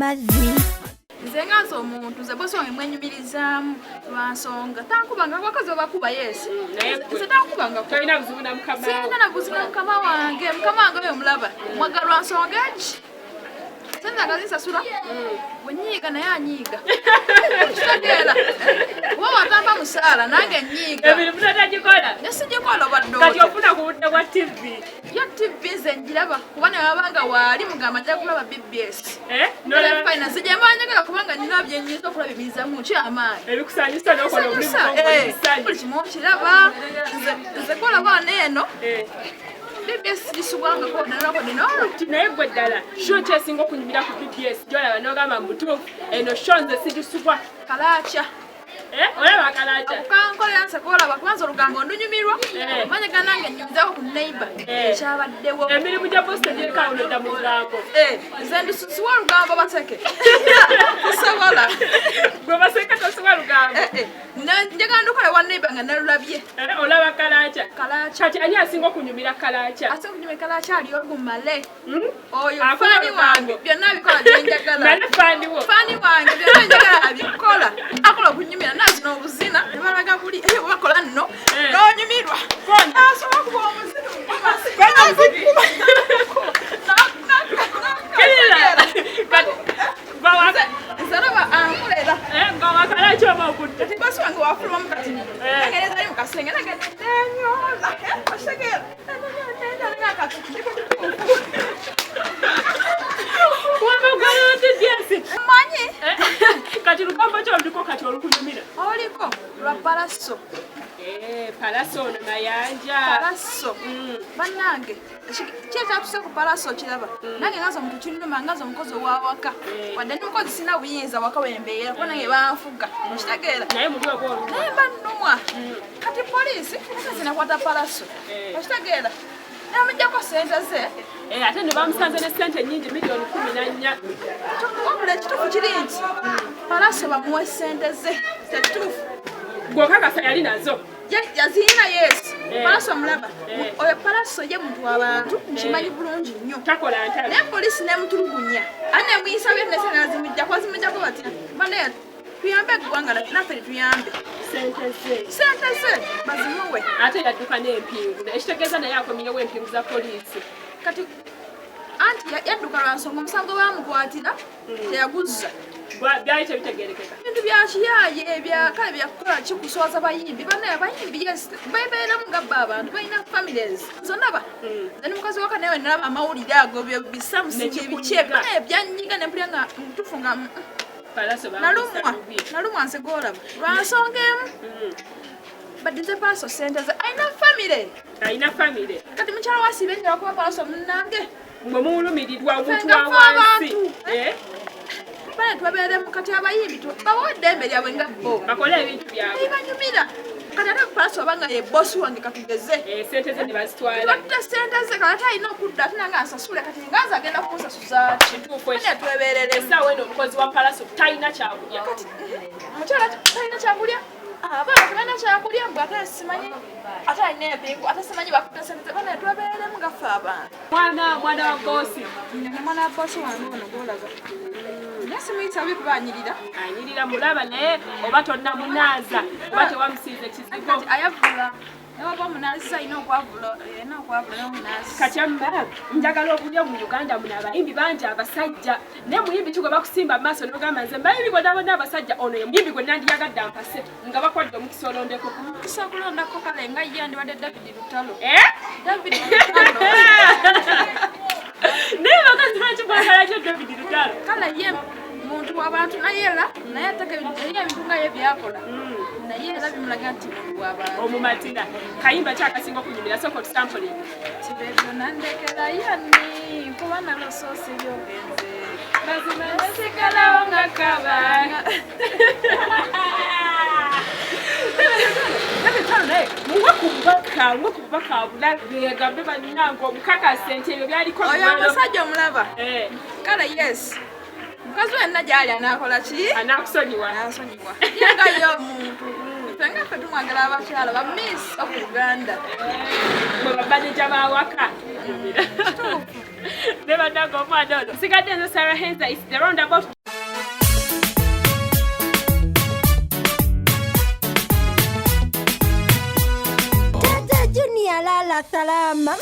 amazzi. Nze ngaza omuntu nze bwesonga emwenyumirizamu lwansonga tankubanga abakazi bakuba yesi nze tankubanga tolina buzibu na mukama sina na buzibu na mukama wange oyo mulaba mwagala lwansonga ki senza akazisasula wenyiiga naye anyiiga kitegeera watamba musaala nange nyiiga emirimu tatagikola nesigikola baddo kati ofuna ku budde bwa tv yo tv nze njiraba kuba newabanga waali mugamba ajja kulaba bbs finance gyemanyagala kubanga nina byenyinza okulabirizamu kyamaanyi ebikusanyusa nokola omulimu buli kimu okiraba nze kolaba neeno BBS lisubwanga ko nalako dinoro naye gwe ddala sho kyesinga okunyumira ku BBS gyolaba n'ogamba mutuufu eno sho nze sigisubwa kalaaca olaba kalaaca kankolera nse kolaba kubanza olugambo ndunyumirwa manyaga nange nyumizako ku neighbor ekyabaddewo emirimu gya posita gyekaawo nodda mu lugambo nze ndisusiwa olugambo baseke tosobola gwe baseke tosobola lugambo njagala ndukole wa neighbor nga nalulabye olaba kalaaca kalaaca kati ani asinga okunyumira kalaaca asinga okunyumira kalaaca ali ogumale oyo faani wange byonna bikola byenjagala nale faaniwo faani wange byonna njagala abikola akola okunyumira nazi n'obuzina nebalaga buli eyo bakola nno n'onyumirwa asobola kuba omuzina nzaraba ankolera ngawakalaaca oba okudde basi wange wafulumamu kati agereza ali mukasenge nagenenyola osegeera manyi kati lugambo kyo luliko kati olukunyumira oliko lwa palaso palaso ono mayanja palaso bannange kyekyatuse ku palaso kiraba nange ngaza omuntu kinnuma ngaza omukozi owawaka wadde n'omukozi sina buyinza waka wembeera kuba nange banfuga okitegeera naye muli oba oluma naye bannumwa kati poliisi zinakwata palaso okitegeera namujjako sente ze ate ne bamusanze ne sente nnyingi miliyoni 14 wabula ekituufu kiri nti palaso bamuwe sente ze tekituufu gwokakasa yali nazo yazirina yesi palaso mulaba oyo palaso ye muntu w'abantu nkimanyi bulungi nnyo takola ntala naye poliisi nemutulugunya ate nemuyisa byonnese nazimujjako bazimujjako batya banaye tuyambe eggwanga naffe lituyambe sente ze bazimuwe ate yadduka n'empingu ekitegeeza naye akomyewo empingu za poliisi kati anti yadduka lwansonga omusango bamukwatira teyaguzza byali tebitegerekeka ebintu byakiyaye ebyakale byakukola kikuswaza bayimbi banaye abayimbi yes bebeeramu ngabba abantu balina families zonaba nani mukazi waka nawe nalaba amawulire ago bisamusinga ebikyebe naye byanyiga nempulya nga mutufu nga nalumwa nsegoolaba lwansonga emu badinze palaso sente ze alina famire kati mukyala wasiiba enjala kuba palaso munange mwe muwulumirirwa omuntu wa wansi bane tubabeeremu kati abayimbi babawa eddembe lyabwe nga bo bakole ebintu byabwe banyumira kati ate palaso obanga ye bosi wange katugeze sente ze ne bazitwala batta sente ze kati alina okudda ate nange asasule kati ngaza agenda kumusasuza ane twebereremu essaawa eno omukozi wa palaso talina kyakulya omukyala talina kyakulya abaana tebalina kyakulya mbwe ate simanyi ate alina empingu ate simanyi bakutta sente ze bane twebereremu gaffe abantu mwana wa bosi mwana wa bosi wange ono golaga nasimuyisa bye kubanyirira anyirira mulaba naye oba tonna munaaza oba tewamusiiza ekizigo ayavula newaba omunaazi alina okwavula n'omunaazi kati amma njagala okulya mu uganda muno abayimbi bangi abasajja naye muyimbi ki gwe bakusimba mu maaso n'ogamba nze mbayimbi bonna bonna abasajja ono ye muyimbi gwe nandiyagadde ampase nga bakwadde omukisa olondeko omukisa okulondako kale nga ye andibadde David Lutalo naye bakazi baki bwagala kyo David Lutalo kale ye muntu w'abantu naye era naye ataka ebintu nga ye byakola naye era bimulaga nti muntu w'abantu omumatira kayimba kyakasinga okunyumira sooka otusampulinga kibebyo nandekera yani kuba nalosoosi byogenze mazima nesigalawo nga kabanga mwe kubaka bulabegambe bannange omukakasa nti ebyo byaliko oyo omusajja omulaba kale yes mukazi wenna gyali anakola ki anakusonyiwa yengayo omuntu nga ffe tumwagala abakyala ba miss of Uganda. Bwe babaneja bawaka. Ne bannange omwana ono. Nsigadde nze Sarah Henza is the roundabout. Junior Lala Salama.